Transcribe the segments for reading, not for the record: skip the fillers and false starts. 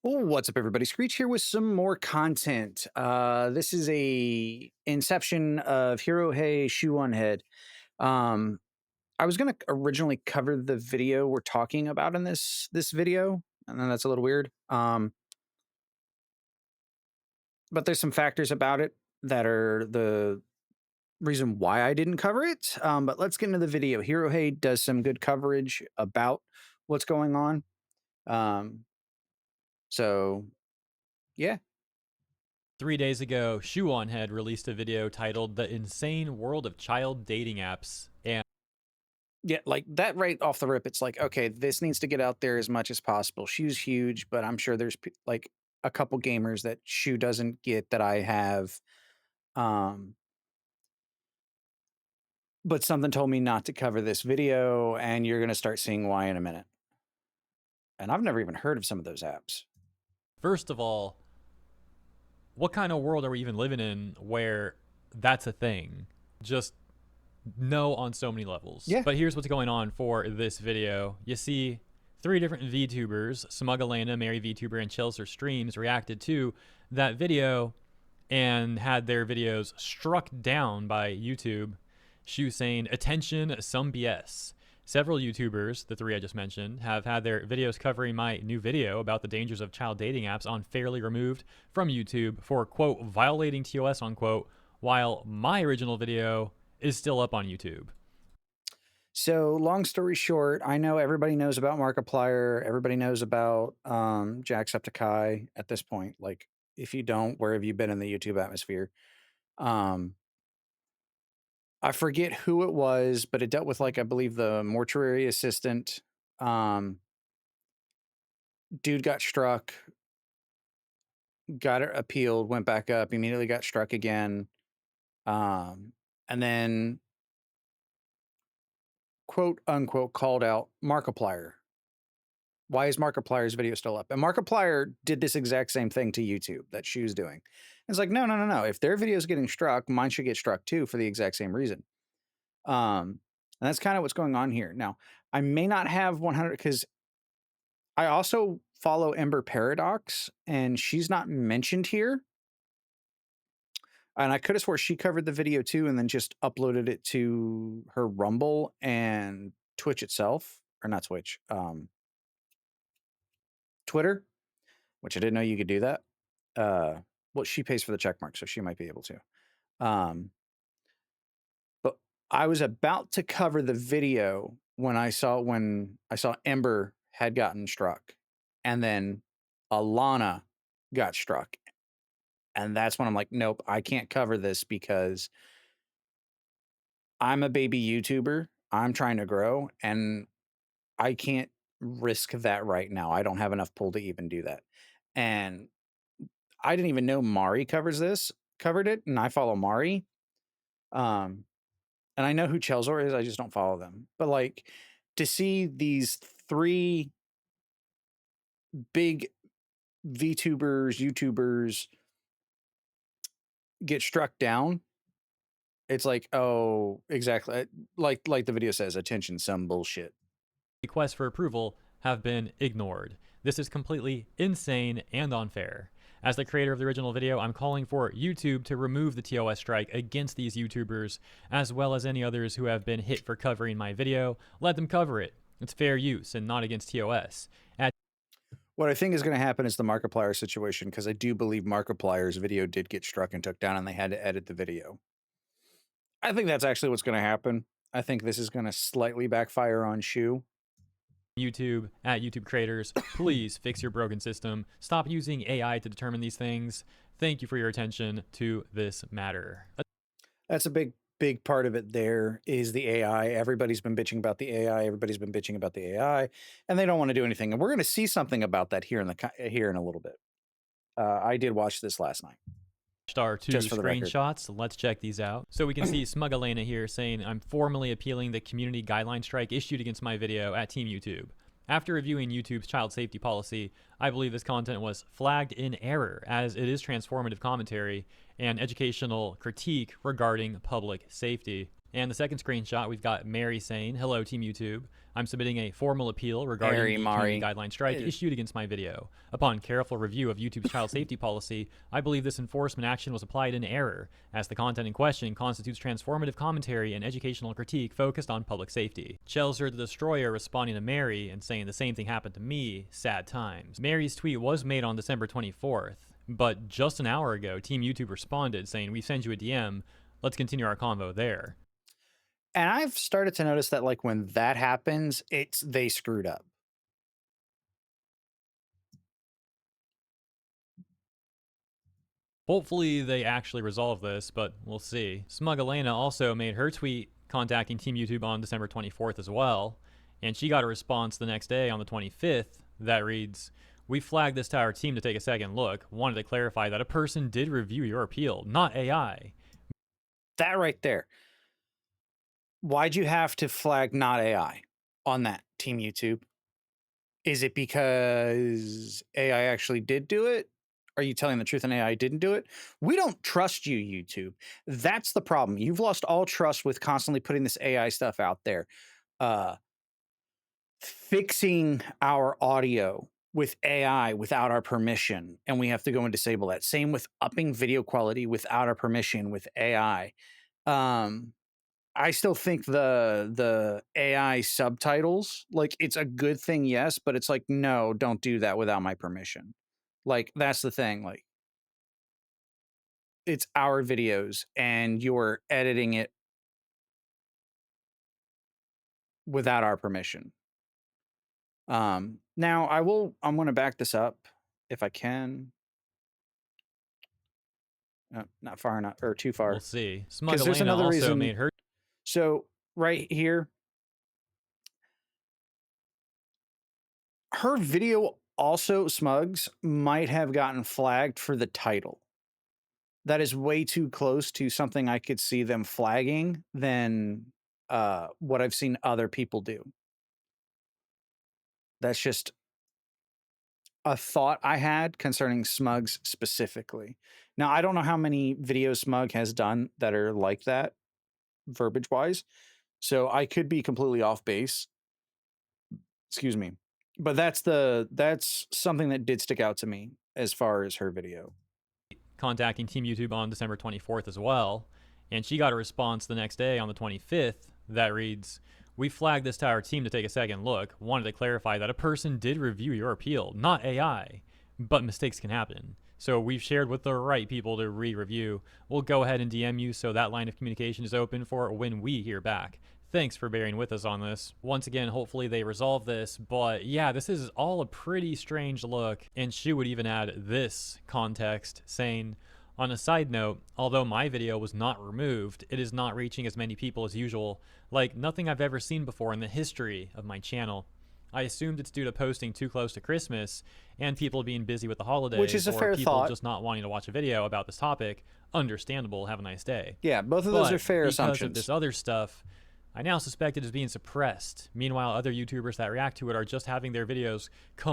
Oh, what's up, everybody? Screech here with some more content. This is a inception of Herohei Shoe on Head. Um, I was gonna originally cover the video we're talking about in this video, and then that's a little weird. But there's some factors about it that are the reason why I didn't cover it. But let's get into the video. Herohei does some good coverage about what's going on. Um, so yeah. 3 days ago, Shuon had released a video titled The Insane World of Child Dating Apps. And Yeah, like that right off the rip, it's like, okay, this needs to get out there as much as possible. Shoe's huge, but I'm sure there's like a couple gamers that Shoe doesn't get that I have. Um, but something told me not to cover this video, and you're going to start seeing why in a minute. And I've never even heard of some of those apps. first of all, what kind of world are we even living in where that's a thing? Just no on so many levels. Yeah. But here's what's going on for this video. You see three different VTubers, Smugalana, Mary VTuber, and Chelsea Streams reacted to that video and had their videos struck down by YouTube. Shu saying, attention, some BS. Several YouTubers, the three I just mentioned, have had their videos covering my new video about the dangers of child dating apps unfairly removed from YouTube for, quote, violating TOS, unquote, while my original video is still up on YouTube. So long story short, I know everybody knows about Markiplier. Everybody knows about Jacksepticeye at this point. Like, if you don't, where have you been in the YouTube atmosphere? Um, I forget who it was, but it dealt with, like, I believe the mortuary assistant. Um, Dude got struck, got it appealed, went back up, immediately got struck again. And then quote unquote called out Markiplier. Why is Markiplier's video still up? And Markiplier did this exact same thing to YouTube that Shoe's doing. It's like, no, no, no, no. If their video is getting struck, mine should get struck too for the exact same reason. And that's kind of what's going on here. Now, I may not have 100 because I also follow Ember Paradox, and she's not mentioned here. And I could have swore she covered the video too, and then just uploaded it to her Rumble and Twitch itself, or not Twitch, Twitter, which I didn't know you could do that. Well, she pays for the check mark, so she might be able to. But I was about to cover the video when I saw Ember had gotten struck, and then Alana got struck. And that's when I'm like, nope, I can't cover this because I'm a baby YouTuber. I'm trying to grow, and I can't risk that right now. I don't have enough pull to even do that. And I didn't even know Mari covered it, and I follow Mari. Um, and I know who Chelsor is, I just don't follow them. But like to see these three big VTubers, YouTubers get struck down, it's like, oh, exactly. Like the video says, attention, some bullshit. Requests for approval have been ignored. This is completely insane and unfair. As the creator of the original video, I'm calling for YouTube to remove the TOS strike against these YouTubers, as well as any others who have been hit for covering my video. Let them cover it. It's fair use and not against TOS. What I think is going to happen is the Markiplier situation, because I do believe Markiplier's video did get struck and took down, and they had to edit the video. I think that's actually what's going to happen. I think this is going to slightly backfire on Shu. YouTube, at YouTube creators, please fix your broken system. Stop using AI to determine these things. Thank you for your attention to this matter. That's a big part of it. There is the AI. Everybody's been bitching about the AI. Everybody's been bitching about the AI, and they don't want to do anything. And we're going to see something about that here in a little bit. I did watch this last night. Star two Just for the record. screenshots. Let's check these out. So we can see Smugalena here saying, I'm formally appealing the community guideline strike issued against my video at Team YouTube. After reviewing YouTube's child safety policy, I believe this content was flagged in error, as it is transformative commentary and educational critique regarding public safety. And the second screenshot, we've got Mary saying, hello, Team YouTube. I'm submitting a formal appeal regarding Ari the community Mari. guideline strike issued against my video. Upon careful review of YouTube's child safety policy, I believe this enforcement action was applied in error, as the content in question constitutes transformative commentary and educational critique focused on public safety. Chelser the Destroyer responding to Mary and saying the same thing happened to me, sad times. Mary's tweet was made on December 24th, but just an hour ago, Team YouTube responded saying, "We send you a DM. Let's continue our convo there." And I've started to notice that, like, when that happens, they screwed up. Hopefully they actually resolve this, but we'll see. Smug Elena also made her tweet contacting Team YouTube on December 24th as well, and she got a response the next day on the 25th that reads, "We flagged this to our team to take a second look. Wanted to clarify that a person did review your appeal, not AI." That right there. Why'd you have to flag not AI on that, Team YouTube? Is it because AI actually did do it? Are you telling the truth and AI didn't do it? We don't trust you, YouTube. That's the problem. You've lost all trust with constantly putting this AI stuff out there. Uh, Fixing our audio with AI without our permission, and we have to go and disable that. Same with upping video quality without our permission with AI. Um, I still think the AI subtitles, like, it's a good thing, yes, but it's like, no, don't do that without my permission. Like, that's the thing. Like, it's our videos and you're editing it without our permission. Now I'm gonna back this up if I can. Not far enough or too We'll far. see. Smug Because there's Elena another also reason. made her So right here, her video also, Smugs, might have gotten flagged for the title. That is way too close to something I could see them flagging than what I've seen other people do. That's just a thought I had concerning Smugs specifically. Now, I don't know how many videos Smug has done that are like that, verbiage wise. So I could be completely off base. Excuse me. But that's something that did stick out to me as far as her video. contacting Team YouTube on December 24th as well, and she got a response the next day on the 25th that reads, "We flagged this to our team to take a second look. Wanted to clarify that a person did review your appeal, not AI, but mistakes can happen. So we've shared with the right people to re-review. We'll go ahead and DM you so that line of communication is open for when we hear back. Thanks for bearing with us on this. Once again, hopefully they resolve this, but yeah, this is all a pretty strange look." And she would even add this context saying, "On a side note, although my video was not removed, it is not reaching as many people as usual, like nothing I've ever seen before in the history of my channel. I assumed it's due to posting too close to Christmas and people being busy with the Which is holidays a or fair people thought. just not wanting to watch a video about this topic. Understandable, have a nice day. Yeah, both of those are But fair because of assumptions. this other stuff, I now suspect it is being suppressed. Meanwhile, other YouTubers that react to it are just having their videos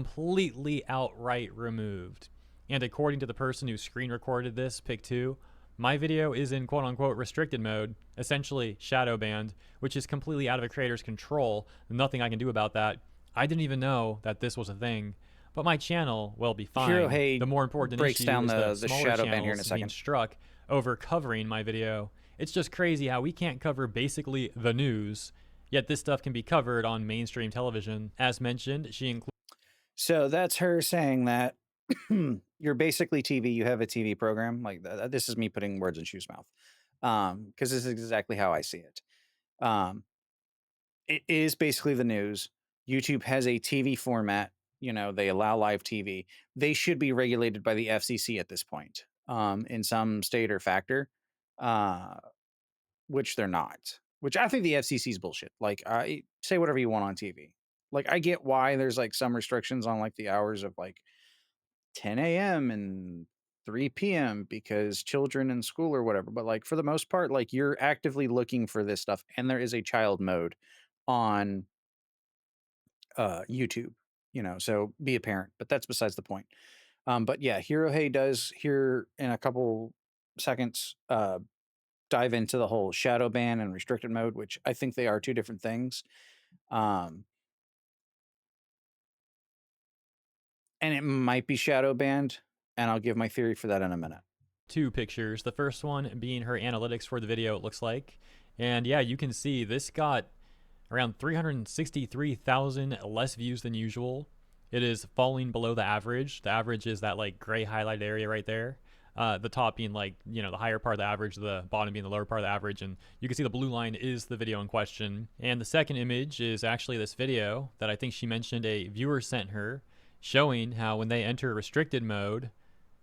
completely outright removed. And according to the person who screen recorded this, pick 2, my video is in quote unquote restricted mode, essentially shadow banned, which is completely out of a creator's control. Nothing I can do about that. I didn't even know that this was a thing. But my channel will be fine. The Herohei more important breaks issue down is the the smaller shadow ban here in a channels being second. struck over covering my video. It's just crazy how we can't cover basically the news, yet this stuff can be covered on mainstream television. As mentioned, she includes So that's her saying that you're basically TV. You have a TV program. Like, this is me putting words in Shoe's mouth, because this is exactly how I see it. Um, it is basically the news. YouTube has a TV format. You know, they allow live TV. They should be regulated by the FCC at this point, in some state or factor, uh, which they're not. Which I think the FCC is bullshit. Like, I say whatever you want on TV. Like, I get why there's like some restrictions on like the hours of like 10 a.m. and 3 p.m. because children in school or whatever. But like for the most part, like you're actively looking for this stuff, and there is a child mode on YouTube, you know, so be a parent, but that's besides the point. But yeah, Herohei does here in a couple seconds dive into the whole shadow ban and restricted mode, which I think they are two different things. and it might be shadow banned, and I'll give my theory for that in a minute. Two pictures. The first one being her analytics for the video, it looks like. And yeah, you can see this got around 363,000 less views than usual. It is falling below the average. The average is that like gray highlighted area right there. The top being like, you know, the higher part of the average, the bottom being the lower part of the average. And you can see the blue line is the video in question. And the second image is actually this video that I think she mentioned a viewer sent her, showing how when they enter restricted mode,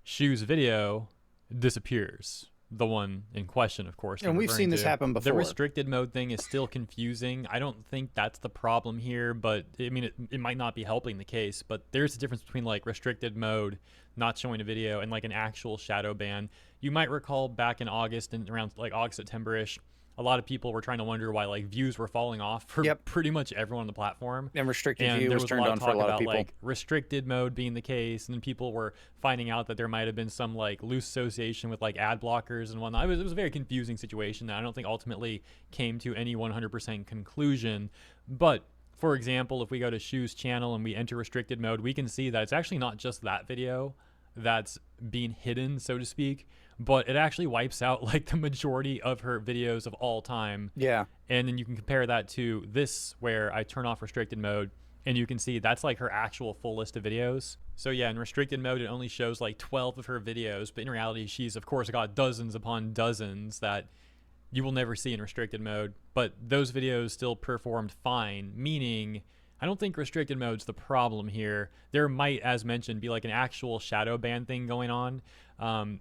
Shu's video disappears. The one in question, of course. And we've seen this happen The before. restricted mode thing is still confusing. I don't think that's the problem here, but I mean, it might not be helping the case, but there's a difference between like restricted mode, not showing a video, and like an actual shadow ban. You might recall back in August and around like August, September-ish, a lot of people were trying to wonder why like views were falling off for pretty much everyone on the platform. And restricted And view there was was a turned lot on of for a talk lot of about people. like restricted mode being the case, and then people were finding out that there might have been some like loose association with like ad blockers and whatnot. It was a very confusing situation that I don't think ultimately came to any 100% conclusion. But for example, if we go to Shu's channel and we enter restricted mode, we can see that it's actually not just that video that's being hidden, so to speak, but it actually wipes out like the majority of her videos of all time. Yeah. And then you can compare that to this, where I turn off restricted mode, and you can see that's like her actual full list of videos. So yeah, in restricted mode, it only shows like 12 of her videos, but in reality, she's of course got dozens upon dozens that you will never see in restricted mode, but those videos still performed fine, meaning I don't think restricted mode's the problem here. There might, as mentioned, be like an actual shadow ban thing going on.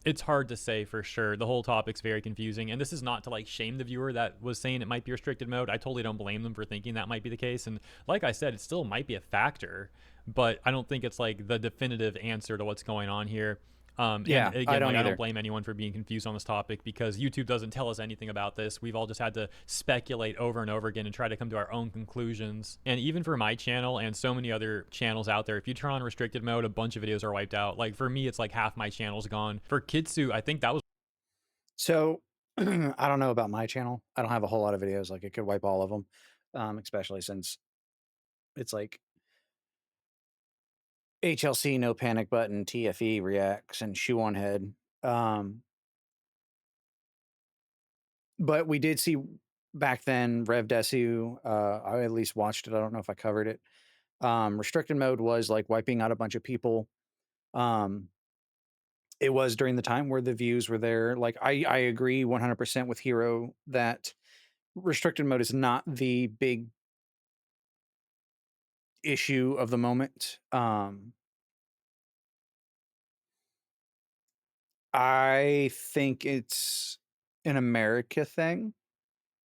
It's hard to say for sure. The whole topic's very confusing, and this is not to like shame the viewer that was saying it might be restricted mode. I totally don't blame them for thinking that might be the case, and like I said, it still might be a factor, but I don't think it's like the definitive answer to what's going on here. Yeah, and again, I don't like, I either. don't blame anyone for being confused on this topic, because YouTube doesn't tell us anything about this. We've all just had to speculate over and over again and try to come to our own conclusions. And even for my channel and so many other channels out there, if you turn on restricted mode, a bunch of videos are wiped out. Like for me, it's like half my channel's gone. For Kitsu, I think that was So I don't know about my channel. I don't have a whole lot of videos. Like it could wipe all of them, especially since it's like HLC, no panic button, TFE reacts, and shoe on head. Um, but we did see back then Rev Desu. I at least watched it. I don't know if I covered it. Restricted mode was like wiping out a bunch of people. Um, it was during the time where the views were there. Like I agree 100% with Hero that restricted mode is not the big issue of the moment. I think it's an America thing,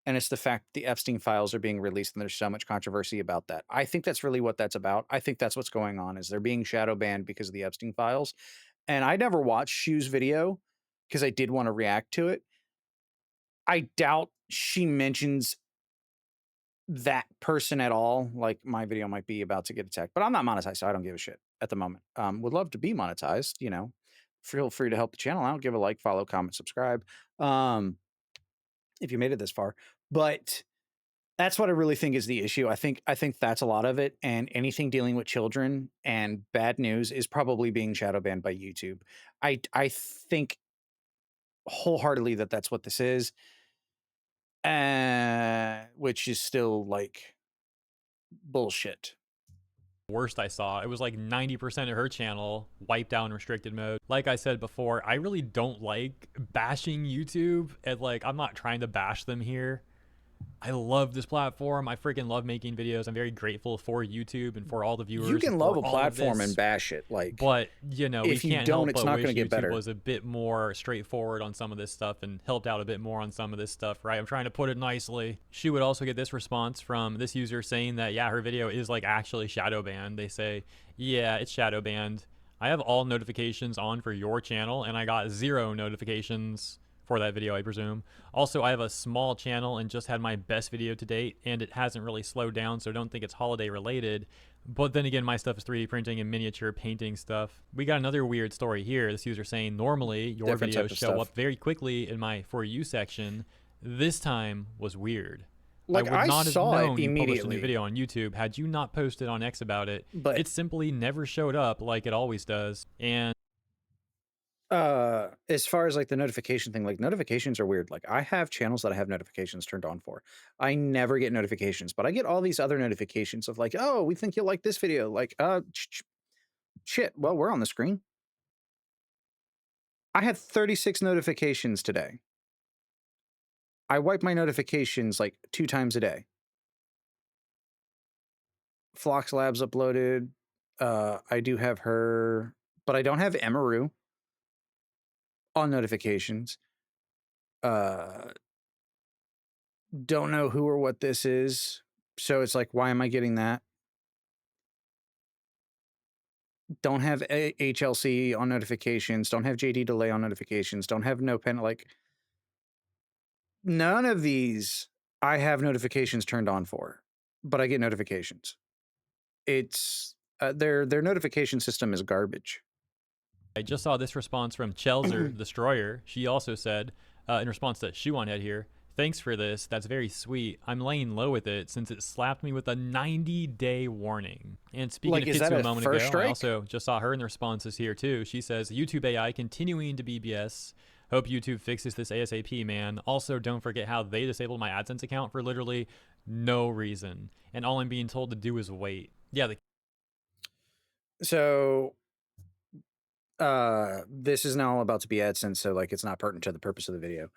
and it's the fact the Epstein files are being released, and there's so much controversy about that. I think that's really what that's about. I think that's what's going on, is they're being shadow banned because of the Epstein files. And I never watched Shu's video because I did want to react to it. I doubt she mentions that person at all. Like my video might be about to get attacked, but I'm not monetized, so I don't give a shit at the moment. Would love to be monetized, you know. Feel free to help the channel out. Give a like, follow, comment, subscribe. If you made it this far. But that's what I really think is the issue. I think that's a lot of it. And anything dealing with children and bad news is probably being shadow banned by YouTube. I think wholeheartedly that that's what this is. Which is still like bullshit. worst I saw. It was like 90% of her channel wiped out in restricted mode. Like I said before, I really don't like bashing YouTube, and like I'm not trying to bash them here. I love this platform. I freaking love making videos. I'm very grateful for YouTube and for all the viewers. You can and love for a all of platform and this. bash it. Like, But, you know, we if you can't don't, help it's but not wish gonna get YouTube better. was a bit more straightforward on some of this stuff and helped out a bit more on some of this stuff, right? I'm trying to put it nicely. She would also get this response from this user saying that, yeah, her video is like actually shadow banned. They say, yeah, it's shadow banned. I have all notifications on for your channel, and I got 0 notifications for that video, I presume. Also, I have a small channel and just had my best video to date, and it hasn't really slowed down, so I don't think it's holiday related. But then again, my stuff is 3D printing and miniature painting stuff. We got another weird story here. This user saying, normally your Different type videos of show stuff. up very quickly in my For You section. This time was weird. I Like, would I not have saw it known you published a new immediately, video on YouTube had you not posted on X about it. but It simply never showed up like it always does. And as far as, like, the notification thing, like, notifications are weird. Like, I have channels that I have notifications turned on for. I never get notifications, but I get all these other notifications of like, "Oh, we think you'll like this video." Like, shit, well, we're on the screen. I had 36 notifications today. I wipe my notifications, like, 2 times a day. Phlox Labs uploaded, I do have her, but I don't have Emaru on notifications. Uh, don't know who or what this is, so it's like, why am I getting that? Don't have HLC on notifications, don't have JD Delay on notifications, don't have No Pen, like, none of these I have notifications turned on for, but I get notifications. It's, their notification system is garbage. I just saw this response from Chelser Destroyer. She also said, in response to Shoe on Head here, thanks for this. That's very sweet. I'm laying low with it since it slapped me with a 90-day warning. And speaking Like, of is that Kitsu a a moment first ago, I strike? also just saw her in the responses here too. She says, YouTube AI continuing to BBS. Hope YouTube fixes this ASAP, man. Also, don't forget how they disabled my AdSense account for literally no reason. And all I'm being told to do is wait. Yeah, So, this is now about to be AdSense, so, like, it's not pertinent to the purpose of the video.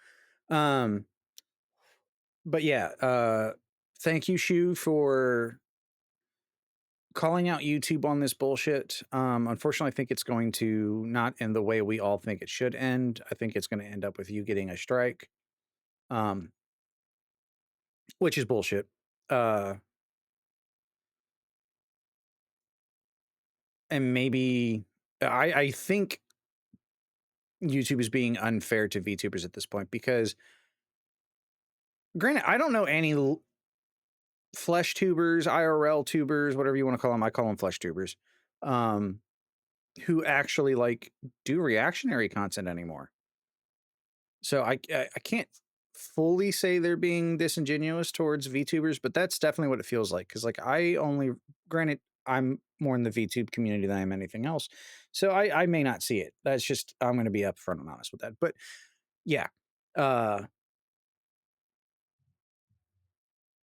Um, but yeah, thank you, Shu, for calling out YouTube on this bullshit. Unfortunately, I think it's going to not end the way we all think it should end. I think it's gonna end up with you getting a strike, um, which is bullshit. Uh, and maybe I think YouTube is being unfair to VTubers at this point because granted, I don't know any flesh tubers, IRL tubers, whatever you want to call them. I call them flesh tubers, um, who actually like do reactionary content anymore. So I can't fully say they're being disingenuous towards VTubers, but that's definitely what it feels like. Because like I only, granted, I'm more in the VTube community than I am anything else, so I may not see it. That's just I'm going to be upfront and honest with that. But yeah, uh,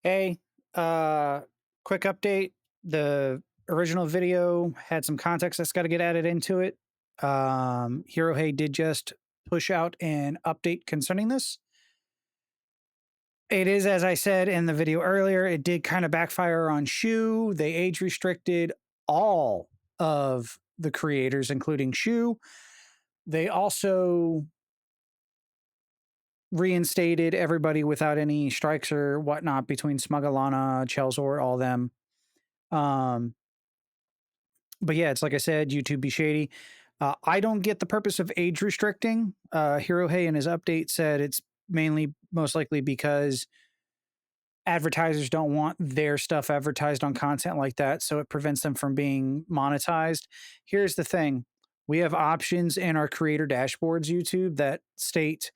hey, uh, quick update. The original video had some context that's got to get added into it. Herohei did just push out an update concerning this. It is, as I said in the video earlier, it did kind of backfire on Shu. They age restricted all of the creators, including Shu. They also reinstated everybody without any strikes or whatnot between Smugalana, Chelsor, all them. Um, but yeah, it's like I said, YouTube be shady. I don't get the purpose of age restricting. Hirohei in his update said it's mainly most likely because advertisers don't want their stuff advertised on content like that, so it prevents them from being monetized. Here's the thing. We have options in our creator dashboards, YouTube, that state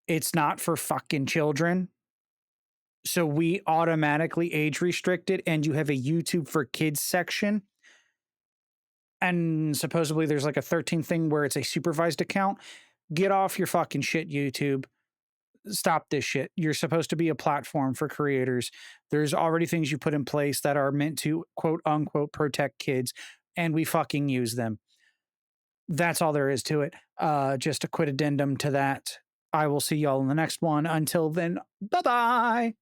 it's not for fucking children. So we automatically age restrict it, and you have a YouTube for kids section. And supposedly there's like a 13 thing where it's a supervised account. Get off your fucking shit, YouTube. Stop this shit. You're supposed to be a platform for creators. There's already things you put in place that are meant to quote unquote protect kids, and we fucking use them. That's all there is to it. Just a quick addendum to that. I will see y'all in the next one. Until then, bye bye.